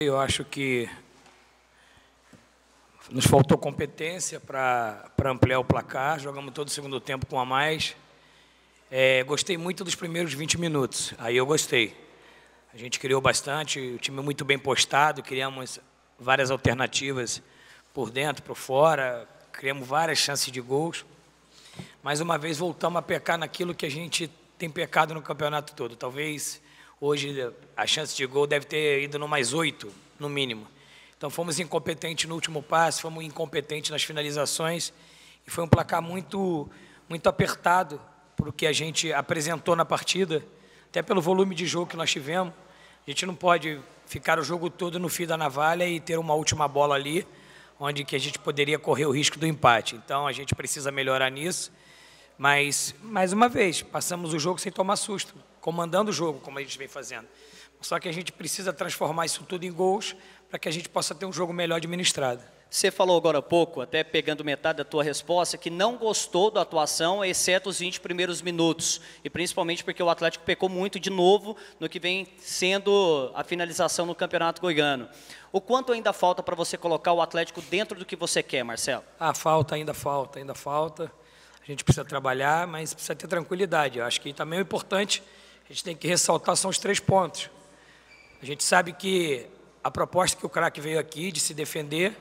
Eu acho que nos faltou competência para ampliar o placar, jogamos todo o segundo tempo com a mais. Gostei muito dos primeiros 20 minutos, aí eu gostei. A gente criou bastante, o time muito bem postado, criamos várias alternativas por dentro, por fora, criamos várias chances de gols. Mais uma vez voltamos a pecar naquilo que a gente tem pecado no campeonato todo. Talvez hoje a chance de gol deve ter ido no mais 8, no mínimo. Então fomos incompetentes no último passe, fomos incompetentes nas finalizações e foi um placar muito apertado para o que a gente apresentou na partida, até pelo volume de jogo que nós tivemos. A gente não pode ficar o jogo todo no fio da navalha e ter uma última bola ali, onde que a gente poderia correr o risco do empate. Então a gente precisa melhorar nisso. Mas, mais uma vez, passamos o jogo sem tomar susto, comandando o jogo, como a gente vem fazendo. Só que a gente precisa transformar isso tudo em gols para que a gente possa ter um jogo melhor administrado. Você falou agora há pouco, até pegando metade da tua resposta, que não gostou da atuação, exceto os 20 primeiros minutos. E principalmente porque o Atlético pecou muito de novo no que vem sendo a finalização no Campeonato Goiano. O quanto ainda falta para você colocar o Atlético dentro do que você quer, Marcelo? Ainda falta. A gente precisa trabalhar, mas precisa ter tranquilidade. Eu acho que também o importante, a gente tem que ressaltar, são os 3 pontos. A gente sabe que a proposta que o craque veio aqui de se defender,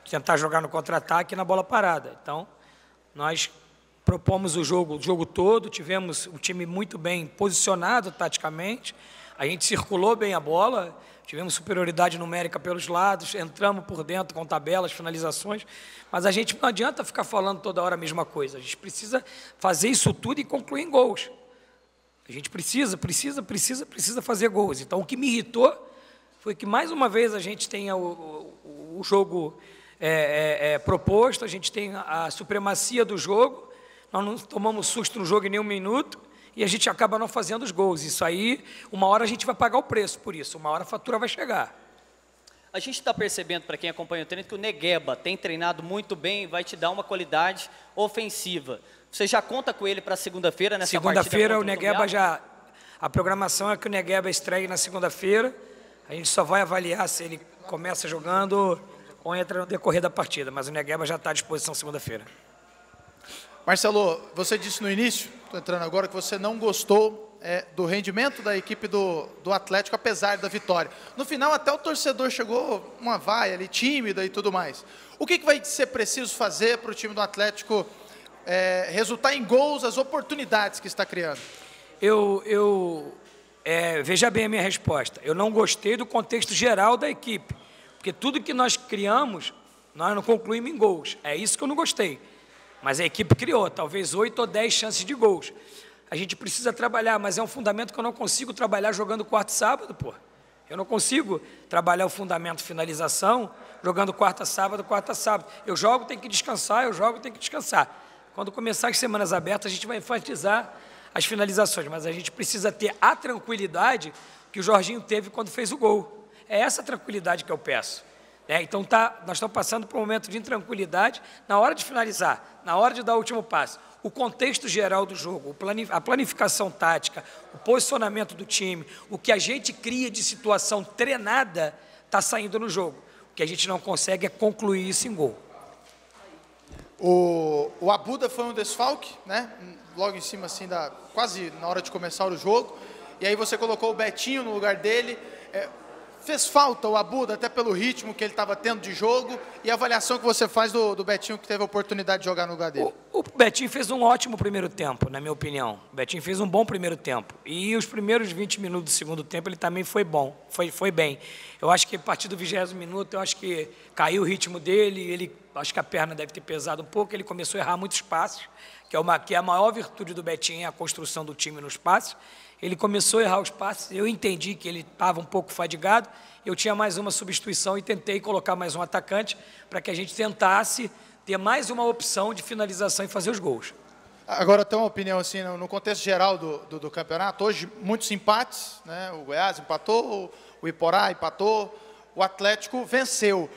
de tentar jogar no contra-ataque e na bola parada. Então, nós propomos o jogo todo, tivemos o time muito bem posicionado taticamente, a gente circulou bem a bola, tivemos superioridade numérica pelos lados, entramos por dentro com tabelas, finalizações, mas a gente não adianta ficar falando toda hora a mesma coisa. A gente precisa fazer isso tudo e concluir em gols. A gente precisa fazer gols. Então, o que me irritou foi que, mais uma vez, a gente tenha o jogo proposto, a gente tem a supremacia do jogo, nós não tomamos susto no jogo em nenhum minuto, e a gente acaba não fazendo os gols. Isso aí, uma hora a gente vai pagar o preço por isso, uma hora a fatura vai chegar. A gente está percebendo, para quem acompanha o treino, que o Negueba tem treinado muito bem e vai te dar uma qualidade ofensiva. Você já conta com ele para segunda-feira, nessa partida? Segunda-feira o Negueba já... A programação é que o Negueba estreie na segunda-feira, a gente só vai avaliar se ele começa jogando ou entra no decorrer da partida, mas o Negueba já está à disposição segunda-feira. Marcelo, você disse no início, estou entrando agora, que você não gostou do rendimento da equipe do Atlético, apesar da vitória. No final, até o torcedor chegou uma vaia ali, tímida e tudo mais. O que vai ser preciso fazer para o time do Atlético resultar em gols, as oportunidades que está criando? Veja bem a minha resposta. Eu não gostei do contexto geral da equipe, porque tudo que nós criamos, nós não concluímos em gols. É isso que eu não gostei. Mas a equipe criou, talvez 8 ou 10 chances de gols. A gente precisa trabalhar, mas é um fundamento que eu não consigo trabalhar jogando quarta e sábado, pô. Eu não consigo trabalhar o fundamento finalização jogando quarta, sábado. Eu jogo, tenho que descansar, Quando começar as semanas abertas, a gente vai enfatizar as finalizações, mas a gente precisa ter a tranquilidade que o Jorginho teve quando fez o gol. É essa tranquilidade que eu peço. Então, nós estamos passando por um momento de intranquilidade na hora de finalizar, na hora de dar o último passo. O contexto geral do jogo, a planificação tática, o posicionamento do time, o que a gente cria de situação treinada está saindo no jogo. O que a gente não consegue é concluir isso em gol. O Abuda foi um desfalque, né? Logo em cima, assim, quase na hora de começar o jogo. E aí você colocou o Betinho no lugar dele. Fez falta o Abuda, até pelo ritmo que ele estava tendo de jogo, e a avaliação que você faz do Betinho, que teve a oportunidade de jogar no lugar dele? O Betinho fez um ótimo primeiro tempo, na minha opinião. O Betinho fez um bom primeiro tempo. E os primeiros 20 minutos do segundo tempo, ele também foi bom, foi bem. Eu acho que a partir do 20º minuto, eu acho que caiu o ritmo dele, acho que a perna deve ter pesado um pouco, ele começou a errar muitos passes, que é a maior virtude do Betinho, é a construção do time nos passes. Ele começou a errar os passes, eu entendi que ele estava um pouco fadigado, eu tinha mais uma substituição e tentei colocar mais um atacante para que a gente tentasse ter mais uma opção de finalização e fazer os gols. Agora, tem uma opinião assim, no contexto geral do campeonato, hoje muitos empates, né? O Goiás empatou, o Iporá empatou, o Atlético venceu.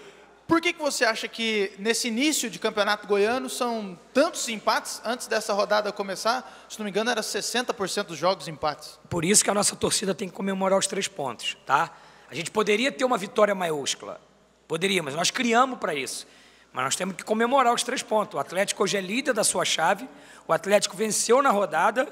Por que você acha que nesse início de campeonato goiano são tantos empates antes dessa rodada começar? Se não me engano, era 60% dos jogos empates. Por isso que a nossa torcida tem que comemorar os 3 pontos, tá? A gente poderia ter uma vitória maiúscula, poderia, mas nós criamos para isso. Mas nós temos que comemorar os 3 pontos. O Atlético hoje é líder da sua chave, o Atlético venceu na rodada,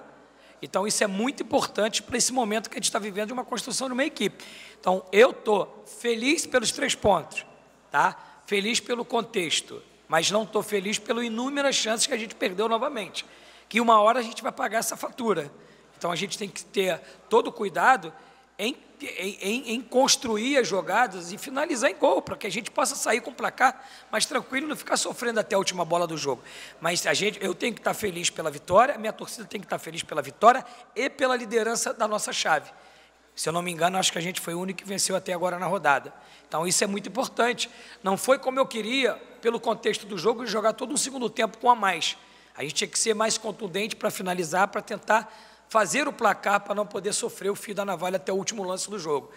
então isso é muito importante para esse momento que a gente está vivendo de uma construção de uma equipe. Então, eu estou feliz pelos 3 pontos, tá? Feliz pelo contexto, mas não estou feliz pelas inúmeras chances que a gente perdeu novamente, que uma hora a gente vai pagar essa fatura. Então, a gente tem que ter todo o cuidado em construir as jogadas e finalizar em gol, para que a gente possa sair com o placar mais tranquilo e não ficar sofrendo até a última bola do jogo. Mas eu tenho que estar feliz pela vitória, a minha torcida tem que estar feliz pela vitória e pela liderança da nossa chave. Se eu não me engano, acho que a gente foi o único que venceu até agora na rodada. Então, isso é muito importante. Não foi como eu queria, pelo contexto do jogo, de jogar todo um segundo tempo com a mais. A gente tinha que ser mais contundente para finalizar, para tentar fazer o placar, para não poder sofrer o fio da navalha até o último lance do jogo.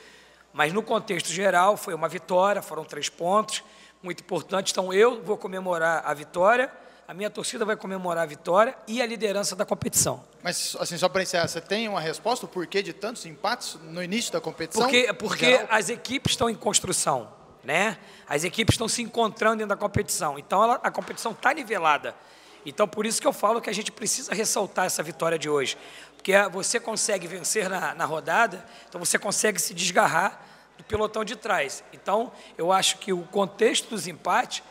Mas, no contexto geral, foi uma vitória, foram 3 pontos, muito importante. Então, eu vou comemorar a vitória, a minha torcida vai comemorar a vitória e a liderança da competição. Mas, assim, só para encerrar, você tem uma resposta, o porquê de tantos empates no início da competição? Porque as equipes estão em construção, né? As equipes estão se encontrando dentro da competição. Então, a competição está nivelada. Então, por isso que eu falo que a gente precisa ressaltar essa vitória de hoje. Porque você consegue vencer na rodada, então você consegue se desgarrar do pelotão de trás. Então, eu acho que o contexto dos empates,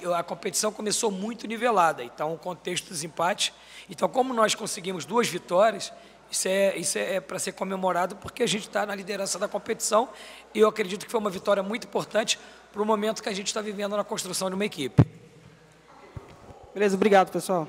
a competição começou muito nivelada. Então, o contexto dos empates... Então, como nós conseguimos 2 vitórias, isso é para ser comemorado, porque a gente está na liderança da competição e eu acredito que foi uma vitória muito importante para o momento que a gente está vivendo na construção de uma equipe. Beleza, obrigado, pessoal.